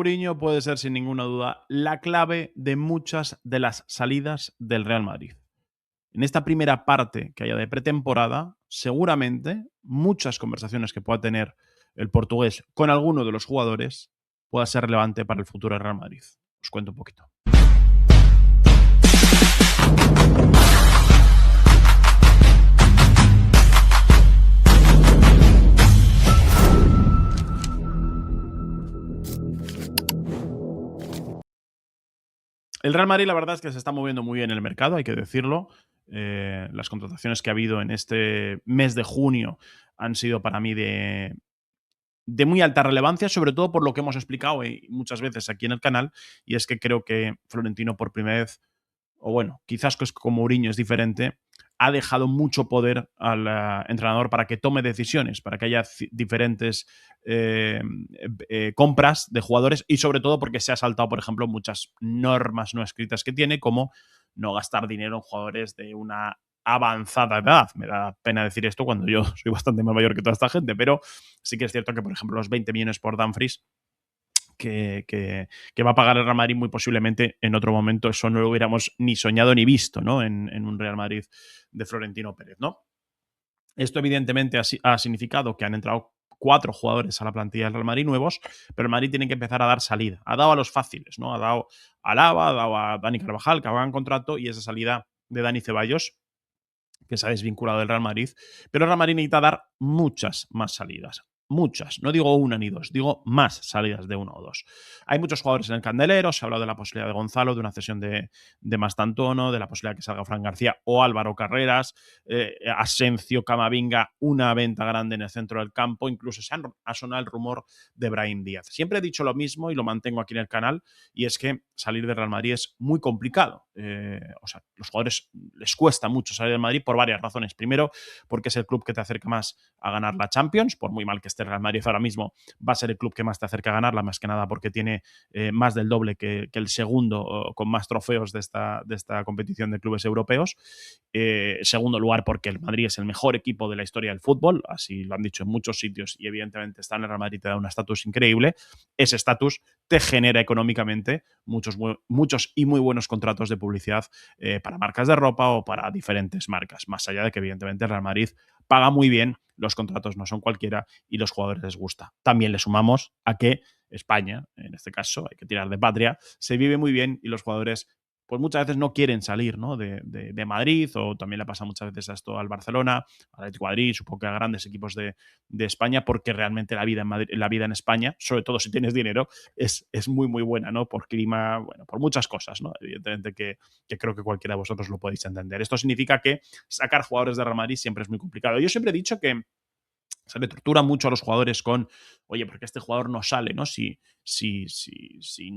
Mourinho puede ser sin ninguna duda la clave de muchas de las salidas del Real Madrid. En esta primera parte que haya de pretemporada, seguramente muchas conversaciones que pueda tener el portugués con alguno de los jugadores pueda ser relevante para el futuro del Real Madrid. Os cuento un poquito. El Real Madrid, la verdad es que se está moviendo muy bien en el mercado, hay que decirlo. Las contrataciones que ha habido en este mes de junio han sido para mí de muy alta relevancia, sobre todo por lo que hemos explicado muchas veces aquí en el canal, y es que creo que Florentino por primera vez, o bueno, quizás con Mourinho es diferente, ha dejado mucho poder al entrenador para que tome decisiones, para que haya diferentes compras de jugadores y sobre todo porque se ha saltado, por ejemplo, muchas normas no escritas que tiene, como no gastar dinero en jugadores de una avanzada edad. Me da pena decir esto cuando yo soy bastante más mayor que toda esta gente, pero sí que es cierto que, por ejemplo, los 20 millones por Dumfries que va a pagar el Real Madrid muy posiblemente en otro momento, eso no lo hubiéramos ni soñado ni visto, ¿no? En un Real Madrid de Florentino Pérez, ¿no? Esto evidentemente ha significado que han entrado 4 jugadores a la plantilla del Real Madrid nuevos, pero el Madrid tiene que empezar a dar salida. Ha dado a los fáciles, ¿no? Ha dado a Alaba, ha dado a Dani Carvajal, que acaban contrato, y esa salida de Dani Ceballos, que se ha desvinculado del Real Madrid, pero el Real Madrid necesita dar muchas más salidas. Muchas, no digo una ni dos, digo más salidas de uno o dos. Hay muchos jugadores en el candelero, se ha hablado de la posibilidad de Gonzalo, de una cesión de Mastantuono, de la posibilidad de que salga Fran García o Álvaro Carreras, Asencio, Camavinga, una venta grande en el centro del campo, incluso ha sonado el rumor de Brahim Díaz. Siempre he dicho lo mismo y lo mantengo aquí en el canal, y es que salir del Real Madrid es muy complicado. O sea, los jugadores les cuesta mucho salir del Madrid por varias razones. Primero, porque es el club que te acerca más a ganar la Champions, por muy mal que esté el Real Madrid ahora mismo, va a ser el club que más te acerca a ganarla, más que nada porque tiene más del doble que el segundo con más trofeos de esta competición de clubes europeos. Segundo lugar, porque el Madrid es el mejor equipo de la historia del fútbol, así lo han dicho en muchos sitios, y evidentemente estar en el Real Madrid te da un estatus increíble. Ese estatus te genera económicamente muchos y muy buenos contratos de publicidad para marcas de ropa o para diferentes marcas, más allá de que evidentemente el Real Madrid paga muy bien, los contratos no son cualquiera y los jugadores les gusta. También le sumamos a que España, en este caso, hay que tirar de patria, se vive muy bien y los jugadores pues muchas veces no quieren salir, ¿no? de Madrid, o también le pasa muchas veces esto al Barcelona, al Atlético de Madrid, supongo que a grandes equipos de España, porque realmente la vida en España, sobre todo si tienes dinero, es muy, muy buena, ¿no? Por clima, bueno, por muchas cosas, ¿no? Evidentemente que creo que cualquiera de vosotros lo podéis entender. Esto significa que sacar jugadores de Real Madrid siempre es muy complicado. Yo siempre he dicho que se le tortura mucho a los jugadores con, oye, porque este jugador no sale, ¿no? Si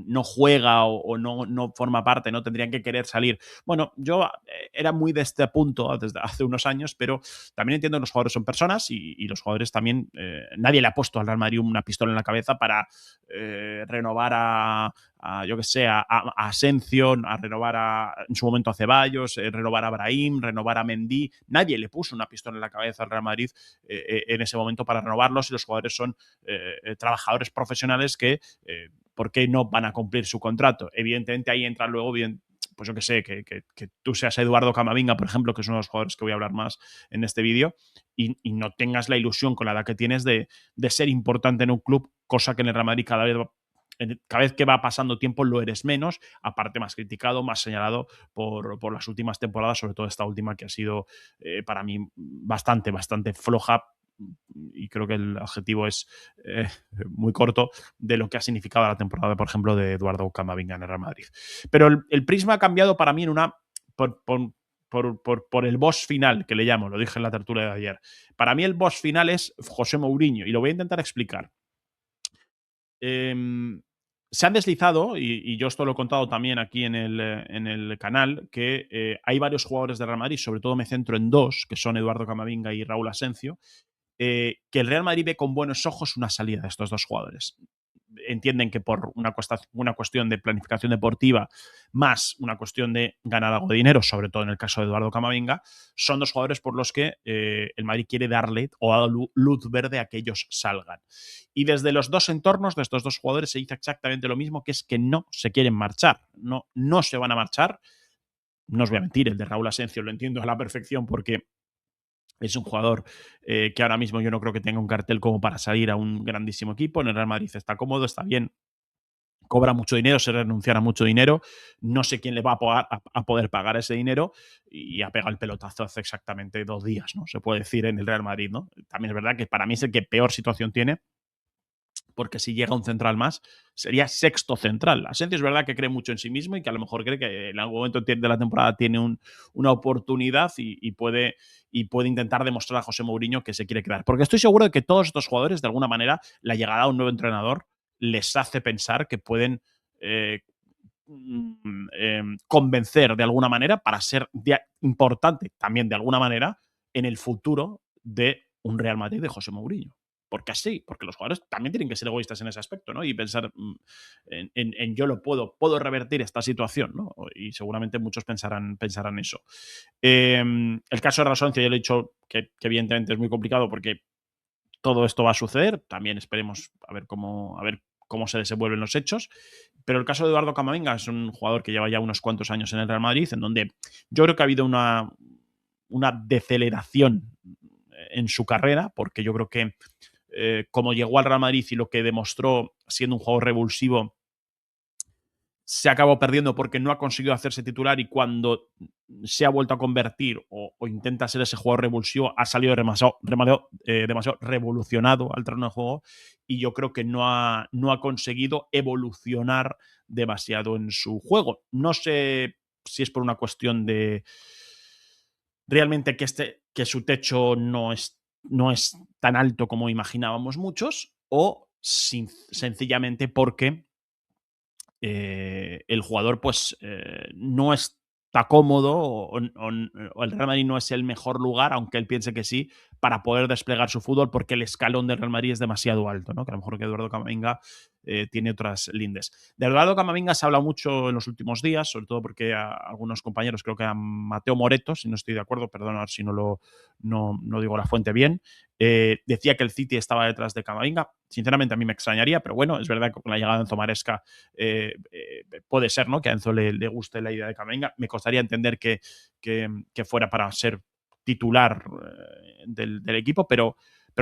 no juega o no forma parte, no tendrían que querer salir. Bueno, yo era muy de este punto desde hace unos años, pero también entiendo que los jugadores son personas y los jugadores también, nadie le ha puesto al Real Madrid una pistola en la cabeza para renovar yo que sé, a Asencio, a renovar en su momento a Ceballos, renovar a Brahim, renovar a Mendy. Nadie le puso una pistola en la cabeza al Real Madrid en ese momento para renovarlos, y los jugadores son trabajadores profesionales que, ¿por qué no van a cumplir su contrato? Evidentemente ahí entra luego bien, pues yo que sé, que tú seas Eduardo Camavinga, por ejemplo, que es uno de los jugadores que voy a hablar más en este vídeo, y no tengas la ilusión con la edad que tienes de ser importante en un club, cosa que en el Real Madrid cada vez que va pasando tiempo lo eres menos, aparte más criticado, más señalado por las últimas temporadas, sobre todo esta última que ha sido para mí bastante floja, y creo que el adjetivo es muy corto de lo que ha significado la temporada, por ejemplo, de Eduardo Camavinga en el Real Madrid. Pero el prisma ha cambiado para mí en una por el boss final, que le llamo, lo dije en la tertulia de ayer. Para mí el boss final es José Mourinho, y lo voy a intentar explicar. Se han deslizado, y yo esto lo he contado también aquí en el canal, que hay varios jugadores de Real Madrid, sobre todo me centro en dos, que son Eduardo Camavinga y Raúl Asencio, que el Real Madrid ve con buenos ojos una salida de estos dos jugadores. entienden que por una cuestión de planificación deportiva más una cuestión de ganar algo de dinero, sobre todo en el caso de Eduardo Camavinga, son dos jugadores por los que el Madrid quiere darle o ha dado luz verde a que ellos salgan. Y desde los dos entornos de estos dos jugadores se dice exactamente lo mismo, que es que no se quieren marchar, no se van a marchar. No os voy a mentir, el de Raúl Asencio lo entiendo a la perfección porque es un jugador que ahora mismo yo no creo que tenga un cartel como para salir a un grandísimo equipo. En el Real Madrid está cómodo, está bien, cobra mucho dinero, se renunciará a mucho dinero, no sé quién le va a poder pagar ese dinero y ha pegado el pelotazo hace exactamente 2 días, ¿no? Se puede decir en el Real Madrid, ¿no? También es verdad que para mí es el que peor situación tiene, porque si llega un central más, sería sexto central. Asensio es verdad que cree mucho en sí mismo y que a lo mejor cree que en algún momento de la temporada tiene una oportunidad y puede intentar demostrar a José Mourinho que se quiere quedar. Porque estoy seguro de que todos estos jugadores, de alguna manera, la llegada a un nuevo entrenador les hace pensar que pueden eh, convencer de alguna manera para ser importante también de alguna manera en el futuro de un Real Madrid de José Mourinho. Porque así, porque los jugadores también tienen que ser egoístas en ese aspecto, ¿no? Y pensar en yo lo puedo revertir esta situación, ¿no? Y seguramente muchos pensarán eso. El caso de Rasoncio, ya lo he dicho que evidentemente es muy complicado porque todo esto va a suceder. También esperemos a ver cómo se desenvuelven los hechos. Pero el caso de Eduardo Camavinga es un jugador que lleva ya unos cuantos años en el Real Madrid, en donde yo creo que ha habido una deceleración en su carrera, porque yo creo que como llegó al Real Madrid y lo que demostró siendo un jugador revulsivo, se acabó perdiendo porque no ha conseguido hacerse titular y cuando se ha vuelto a convertir o intenta ser ese jugador revulsivo, ha salido demasiado revolucionado al terreno de juego y yo creo que no ha conseguido evolucionar demasiado en su juego. No sé si es por una cuestión de realmente que su techo no es tan alto como imaginábamos muchos o sencillamente porque el jugador pues no está cómodo o el Real Madrid no es el mejor lugar, aunque él piense que sí, para poder desplegar su fútbol porque el escalón del Real Madrid es demasiado alto, ¿no? Que a lo mejor que Eduardo Camavinga tiene otras lindes. De Eduardo Camavinga se ha hablado mucho en los últimos días, sobre todo porque a algunos compañeros, creo que a Mateo Moreto, si no estoy de acuerdo, perdón a ver si no digo la fuente bien, decía que el City estaba detrás de Camavinga. Sinceramente a mí me extrañaría, pero bueno, es verdad que con la llegada de Enzo Maresca puede ser, ¿no? Que a Enzo le guste la idea de Camavinga. Me costaría entender que fuera para ser titular del equipo, pero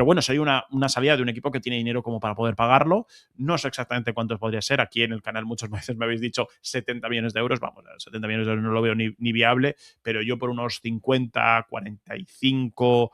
bueno, sería una salida de un equipo que tiene dinero como para poder pagarlo. No sé exactamente cuántos podría ser. Aquí en el canal muchas veces me habéis dicho 70 millones de euros. Vamos, 70 millones de euros no lo veo ni viable, pero yo por unos 50, 45,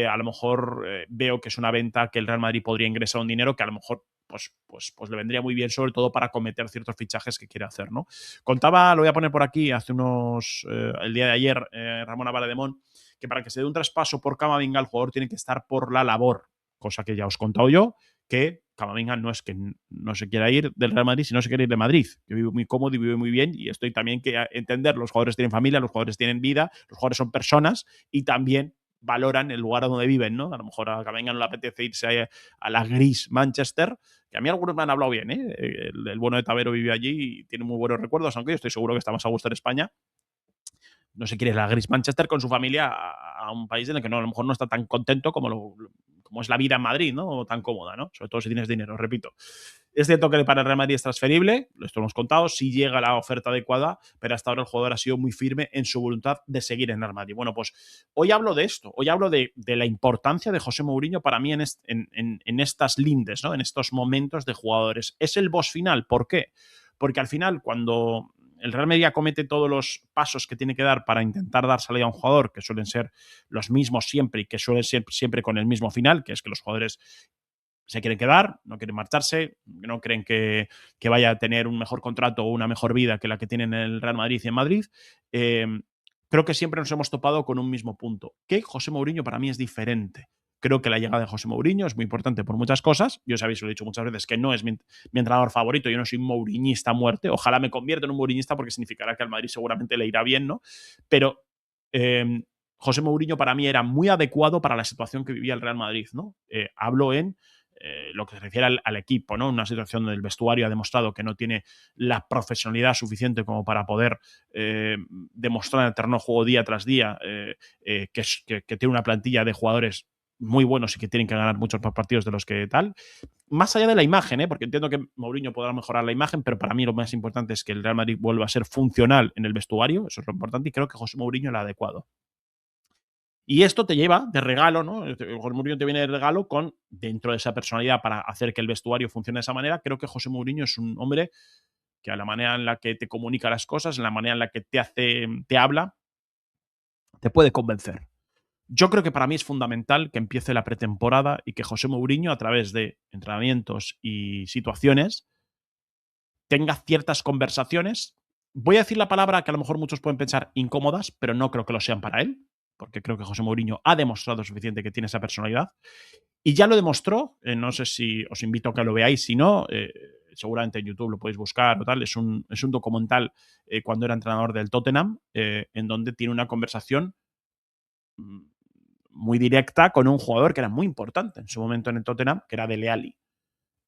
a lo mejor veo que es una venta que el Real Madrid podría ingresar un dinero que a lo mejor pues le vendría muy bien, sobre todo para cometer ciertos fichajes que quiere hacer, ¿no? Contaba, lo voy a poner por aquí, el día de ayer, Ramón Abaledemont, que para que se dé un traspaso por Camavinga, el jugador tiene que estar por la labor, cosa que ya os he contado yo, que Camavinga no es que no se quiera ir del Real Madrid, sino se quiere ir de Madrid, que vive muy cómodo y vive muy bien, y estoy también que entender, los jugadores tienen familia, los jugadores tienen vida, los jugadores son personas, y también valoran el lugar donde viven, ¿no? A lo mejor a Camavinga no le apetece irse a la gris Manchester, que a mí algunos me han hablado bien, ¿eh? El bueno de Tavero vive allí y tiene muy buenos recuerdos, aunque yo estoy seguro que está más a gusto en España. No se quiere ir a la gris Manchester con su familia a un país en el que a lo mejor no está tan contento como es la vida en Madrid, ¿no? O tan cómoda, ¿no? Sobre todo si tienes dinero, repito. Es cierto que para el Real Madrid es transferible, esto lo hemos contado, si llega la oferta adecuada, pero hasta ahora el jugador ha sido muy firme en su voluntad de seguir en el Real Madrid. Bueno, pues hoy hablo de esto, hoy hablo de la importancia de José Mourinho para mí en estas lindes, ¿no? En estos momentos de jugadores. Es el boss final, ¿por qué? Porque al final, cuando el Real Madrid comete todos los pasos que tiene que dar para intentar dar salida a un jugador, que suelen ser los mismos siempre y que suelen ser siempre con el mismo final, que es que los jugadores se quieren quedar, no quieren marcharse, no creen que vaya a tener un mejor contrato o una mejor vida que la que tienen en el Real Madrid y en Madrid. Creo que siempre nos hemos topado con un mismo punto, que José Mourinho para mí es diferente. Creo que la llegada de José Mourinho es muy importante por muchas cosas. Yo sabéis, lo he dicho muchas veces, que no es mi entrenador favorito. Yo no soy mouriñista a muerte. Ojalá me convierta en un mouriñista porque significará que al Madrid seguramente le irá bien, ¿no? Pero José Mourinho para mí era muy adecuado para la situación que vivía el Real Madrid, ¿no? Hablo en lo que se refiere al equipo, ¿no? Una situación donde el vestuario ha demostrado que no tiene la profesionalidad suficiente como para poder demostrar en el terreno de juego día tras día que tiene una plantilla de jugadores muy buenos y que tienen que ganar muchos más partidos de los que tal. Más allá de la imagen, porque entiendo que Mourinho podrá mejorar la imagen, pero para mí lo más importante es que el Real Madrid vuelva a ser funcional en el vestuario, eso es lo importante, y creo que José Mourinho lo ha adecuado. Y esto te lleva de regalo, ¿no? José Mourinho te viene de regalo con, dentro de esa personalidad para hacer que el vestuario funcione de esa manera. Creo que José Mourinho es un hombre que a la manera en la que te comunica las cosas, en la manera en la que te habla, te puede convencer. Yo creo que para mí es fundamental que empiece la pretemporada y que José Mourinho, a través de entrenamientos y situaciones, tenga ciertas conversaciones. Voy a decir la palabra que a lo mejor muchos pueden pensar incómodas, pero no creo que lo sean para él, porque creo que José Mourinho ha demostrado suficiente que tiene esa personalidad. Y ya lo demostró, no sé si os invito a que lo veáis, si no, seguramente en YouTube lo podéis buscar o tal, es un documental cuando era entrenador del Tottenham, en donde tiene una conversación mm, muy directa con un jugador que era muy importante en su momento en el Tottenham, que era Dele Alli,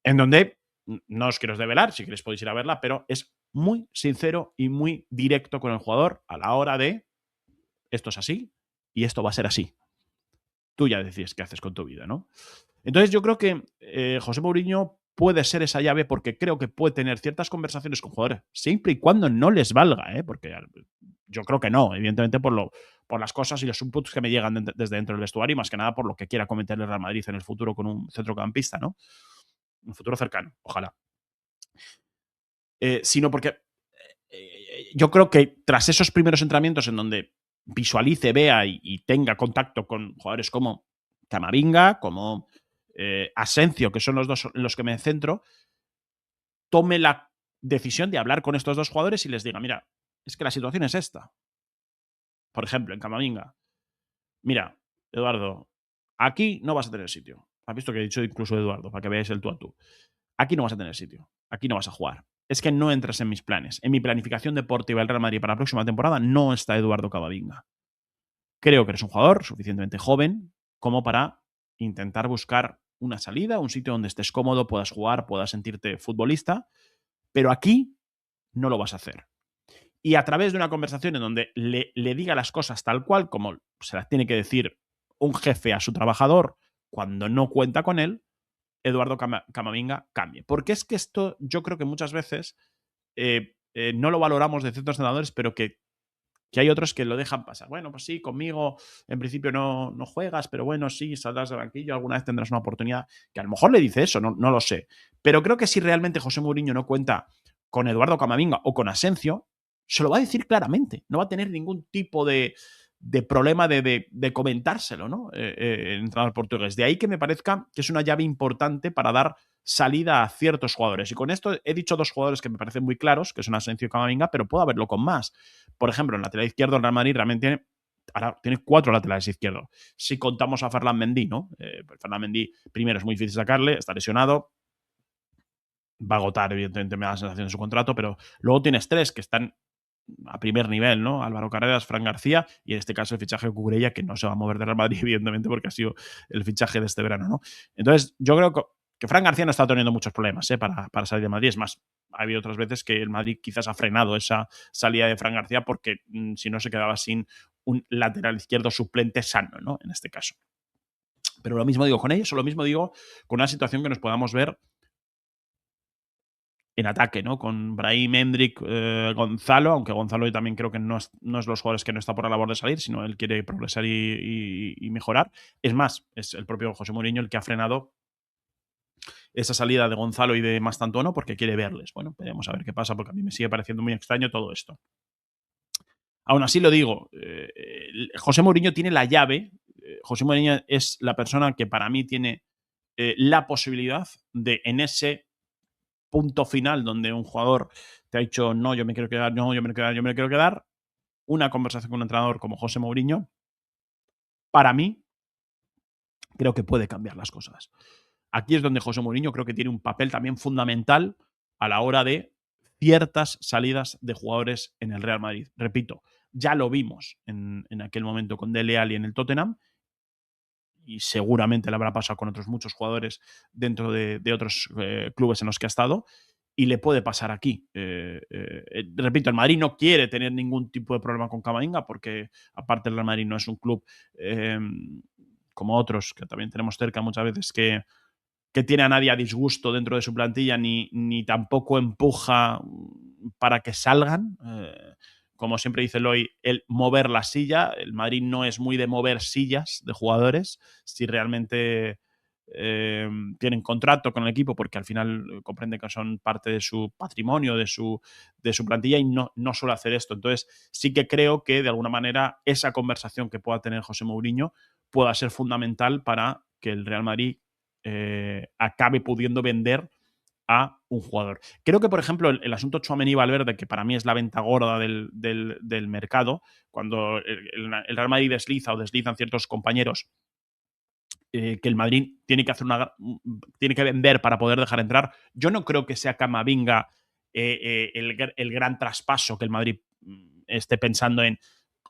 en donde no os quiero desvelar, si queréis podéis ir a verla, pero es muy sincero y muy directo con el jugador a la hora de esto es así y esto va a ser así. Tú ya decides qué haces con tu vida, ¿no? Entonces yo creo que José Mourinho puede ser esa llave porque creo que puede tener ciertas conversaciones con jugadores, siempre y cuando no les valga, porque yo creo que no, evidentemente por las cosas y los inputs que me llegan desde dentro del vestuario y más que nada por lo que quiera cometer el Real Madrid en el futuro con un centrocampista, ¿no? Un futuro cercano, ojalá. Sino porque yo creo que tras esos primeros entrenamientos en donde visualice, vea y tenga contacto con jugadores como Camavinga, como Asencio, que son los dos en los que me centro, tome la decisión de hablar con estos dos jugadores y les diga, mira, es que la situación es esta. Por ejemplo, en Camavinga, mira, Eduardo, aquí no vas a tener sitio. Has visto que he dicho incluso Eduardo, para que veáis el tú a tú. Aquí no vas a tener sitio. Aquí no vas a jugar. Es que no entras en mis planes. En mi planificación deportiva del Real Madrid para la próxima temporada no está Eduardo Camavinga. Creo que eres un jugador suficientemente joven como para intentar buscar una salida, un sitio donde estés cómodo, puedas jugar, puedas sentirte futbolista, pero aquí no lo vas a hacer. Y a través de una conversación en donde le diga las cosas tal cual, como se las tiene que decir un jefe a su trabajador cuando no cuenta con él, Eduardo Camavinga cambie. Porque es que esto yo creo que muchas veces no lo valoramos de ciertos entrenadores, pero que hay otros que lo dejan pasar. Bueno, pues sí, conmigo en principio no juegas, pero bueno, sí, saldrás de banquillo, alguna vez tendrás una oportunidad. Que a lo mejor le dice eso, no lo sé. Pero creo que si realmente José Mourinho no cuenta con Eduardo Camavinga o con Asencio, se lo va a decir claramente. No va a tener ningún tipo de problema de comentárselo, ¿no? El entrenador portugués. De ahí que me parezca que es una llave importante para dar salida a ciertos jugadores. Y con esto he dicho dos jugadores que me parecen muy claros, que son Asencio y Camavinga, pero puedo haberlo con más. Por ejemplo, en lateral izquierdo el Real Madrid realmente tiene 4 laterales izquierdos. Si contamos a Ferland Mendy, ¿no? Ferland Mendy, primero, es muy difícil sacarle, está lesionado, va a agotar, evidentemente, me da la sensación de su contrato, pero luego tienes 3 que están a primer nivel, ¿no? Álvaro Carreras, Fran García y en este caso el fichaje de Cucurella, que no se va a mover de Real Madrid, evidentemente, porque ha sido el fichaje de este verano, ¿no? Entonces, yo creo que Fran García no está teniendo muchos problemas para salir de Madrid. Es más, ha habido otras veces que el Madrid quizás ha frenado esa salida de Fran García porque si no se quedaba sin un lateral izquierdo suplente sano, ¿no? En este caso. Pero lo mismo digo con ellos, o lo mismo digo con una situación que nos podamos ver en ataque, ¿no? Con Brahim, Endrick, Gonzalo, aunque Gonzalo también creo que no es los jugadores que no está por la labor de salir, sino él quiere progresar y mejorar. Es más, es el propio José Mourinho el que ha frenado esa salida de Gonzalo y de Mastantuono porque quiere verles. Bueno, veremos a ver qué pasa, porque a mí me sigue pareciendo muy extraño todo esto. Aún así lo digo, José Mourinho tiene la llave. José Mourinho es la persona que para mí tiene la posibilidad de, en ese punto final donde un jugador te ha dicho no, yo me quiero quedar, no, yo me quiero quedar, yo me quiero quedar, una conversación con un entrenador como José Mourinho, para mí, creo que puede cambiar las cosas. Aquí es donde José Mourinho creo que tiene un papel también fundamental a la hora de ciertas salidas de jugadores en el Real Madrid. Repito, ya lo vimos en aquel momento con Dele Alli en el Tottenham y seguramente le habrá pasado con otros muchos jugadores dentro de otros clubes en los que ha estado, y le puede pasar aquí. Repito, el Madrid no quiere tener ningún tipo de problema con Camavinga porque, aparte, el Real Madrid no es un club eh, como otros que también tenemos cerca muchas veces que tiene a nadie a disgusto dentro de su plantilla ni tampoco empuja para que salgan. Como siempre dice Eloy, el mover la silla. El Madrid no es muy de mover sillas de jugadores. Si realmente tienen contrato con el equipo, porque al final comprende que son parte de su patrimonio, de su plantilla, y no suele hacer esto. Entonces, sí que creo que de alguna manera esa conversación que pueda tener José Mourinho pueda ser fundamental para que el Real Madrid acabe pudiendo vender a un jugador. Creo que, por ejemplo, el asunto Tchouaméni-Valverde, que para mí es la venta gorda del mercado, cuando el Real Madrid desliza o deslizan ciertos compañeros, que el Madrid tiene que tiene que vender para poder dejar entrar. Yo no creo que sea Camavinga el gran traspaso que el Madrid esté pensando en.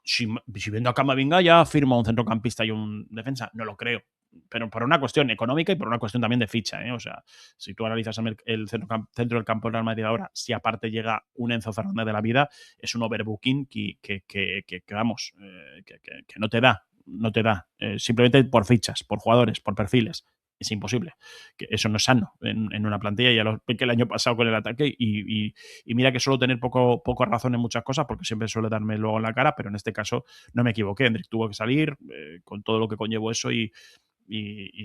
Si vendo a Camavinga ya firma un centrocampista y un defensa. No lo creo. Pero por una cuestión económica y por una cuestión también de ficha. O sea, si tú analizas el centro del campo del Real Madrid ahora, si aparte llega un Enzo Fernández de la vida, es un overbooking que vamos, que no te da. No te da. Simplemente por fichas, por jugadores, por perfiles. Es imposible. Que eso no es sano en una plantilla. Ya lo que el año pasado con el ataque. Y mira que suelo tener poco razón en muchas cosas porque siempre suele darme luego en la cara, pero en este caso no me equivoqué. Hendrik tuvo que salir con todo lo que conllevó eso y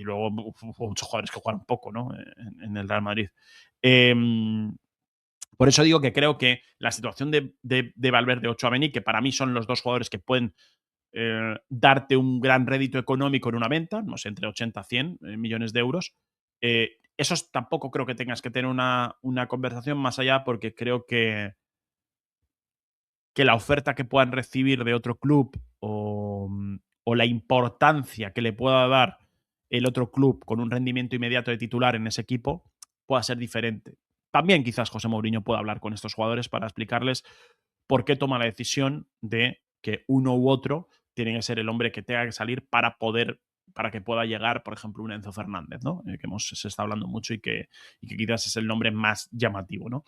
luego hubo muchos jugadores que jugaron poco, ¿no? En el Real Madrid. Por eso digo que creo que la situación de Valverde o Tchouaméni, que para mí son los dos jugadores que pueden darte un gran rédito económico en una venta, no sé, entre 80 a 100 millones de euros. Esos tampoco creo que tengas que tener una conversación más allá, porque creo que la oferta que puedan recibir de otro club o la importancia que le pueda dar el otro club con un rendimiento inmediato de titular en ese equipo pueda ser diferente. También quizás José Mourinho pueda hablar con estos jugadores para explicarles por qué toma la decisión de que uno u otro tiene que ser el hombre que tenga que salir para que pueda llegar, por ejemplo, un Enzo Fernández, ¿no? Se está hablando mucho y que quizás es el nombre más llamativo, ¿no?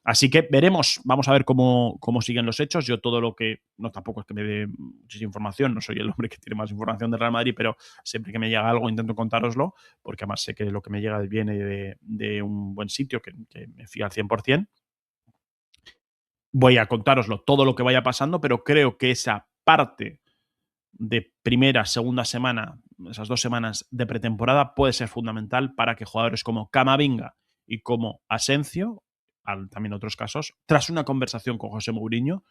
Así que veremos, vamos a ver cómo siguen los hechos. Yo todo lo que, no tampoco es que me dé muchísima información, no soy el hombre que tiene más información del Real Madrid, pero siempre que me llega algo intento contároslo, porque además sé que lo que me llega viene de un buen sitio, que me fío al 100%. Voy a contároslo todo lo que vaya pasando, pero creo que esa parte de primera, segunda semana, esas 2 semanas de pretemporada, puede ser fundamental para que jugadores como Camavinga y como Asensio, también otros casos, tras una conversación con José Mourinho,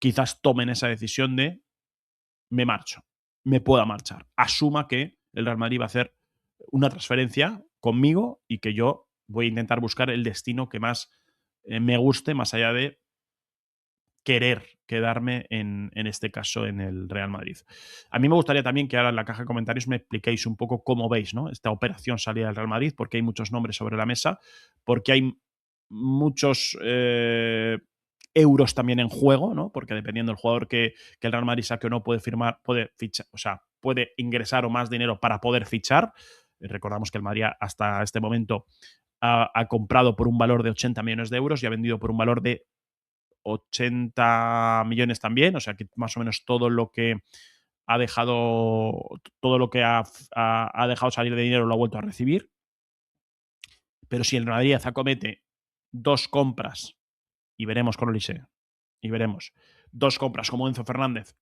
quizás tomen esa decisión de me marcho, me pueda marchar. Asuma que el Real Madrid va a hacer una transferencia conmigo y que yo voy a intentar buscar el destino que más me guste, más allá de querer quedarme en este caso en el Real Madrid. A mí me gustaría también que ahora en la caja de comentarios me expliquéis un poco cómo veis, ¿no?, esta operación salida del Real Madrid, porque hay muchos nombres sobre la mesa, porque hay muchos euros también en juego, ¿no?, porque dependiendo del jugador que el Real Madrid saque o no, puede firmar, puede fichar, o sea, puede ingresar o más dinero para poder fichar. Recordamos que el Madrid hasta este momento ha comprado por un valor de 80 millones de euros y ha vendido por un valor de 80 millones también, o sea que más o menos todo lo que ha dejado, ha dejado salir de dinero lo ha vuelto a recibir. Pero si el Madrid acomete 2 compras, y veremos con Olise, y veremos, 2 compras como Enzo Fernández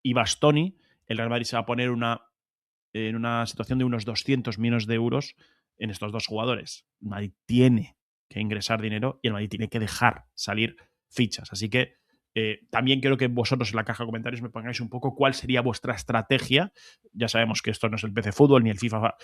y Bastoni, el Real Madrid se va a poner en una situación de unos 200 millones de euros en estos 2 jugadores. El Madrid tiene que ingresar dinero y el Madrid tiene que dejar salir fichas. Así que también quiero que vosotros en la caja de comentarios me pongáis un poco cuál sería vuestra estrategia. Ya sabemos que esto no es el PC Fútbol, ni el FIFA,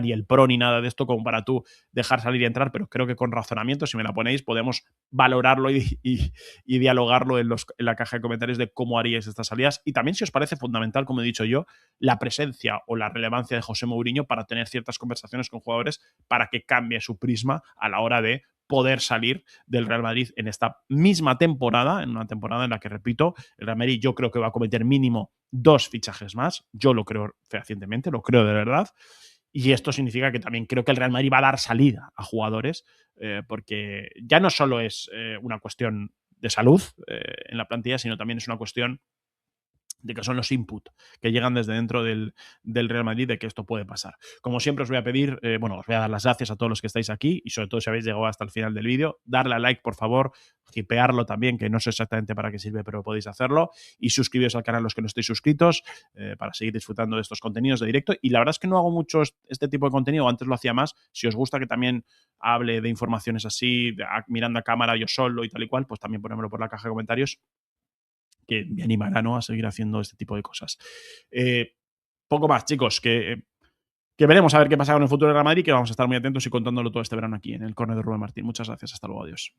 ni el Pro, ni nada de esto, como para tú dejar salir y entrar, pero creo que con razonamiento, si me la ponéis, podemos valorarlo y dialogarlo en la caja de comentarios de cómo haríais estas salidas. Y también si os parece fundamental, como he dicho yo, la presencia o la relevancia de José Mourinho para tener ciertas conversaciones con jugadores para que cambie su prisma a la hora de poder salir del Real Madrid en esta misma temporada, en una temporada en la que, repito, el Real Madrid yo creo que va a cometer mínimo 2 fichajes más. Yo lo creo fehacientemente, lo creo de verdad. Y esto significa que también creo que el Real Madrid va a dar salida a jugadores, porque ya no solo es una cuestión de salud en la plantilla, sino también es una cuestión de que son los input que llegan desde dentro del Real Madrid de que esto puede pasar. Como siempre os voy a pedir, os voy a dar las gracias a todos los que estáis aquí y sobre todo si habéis llegado hasta el final del vídeo, darle a like por favor, hipearlo también, que no sé exactamente para qué sirve, pero podéis hacerlo, y suscribiros al canal los que no estéis suscritos para seguir disfrutando de estos contenidos de directo. Y la verdad es que no hago mucho este tipo de contenido, antes lo hacía más. Si os gusta que también hable de informaciones así, mirando a cámara yo solo y tal y cual, pues también ponérmelo por la caja de comentarios, que me animará, ¿no?, a seguir haciendo este tipo de cosas. Poco más, chicos, que veremos a ver qué pasa con el futuro del Real Madrid, que vamos a estar muy atentos y contándolo todo este verano aquí en el Corner de Rubén Martín. Muchas gracias, hasta luego, adiós.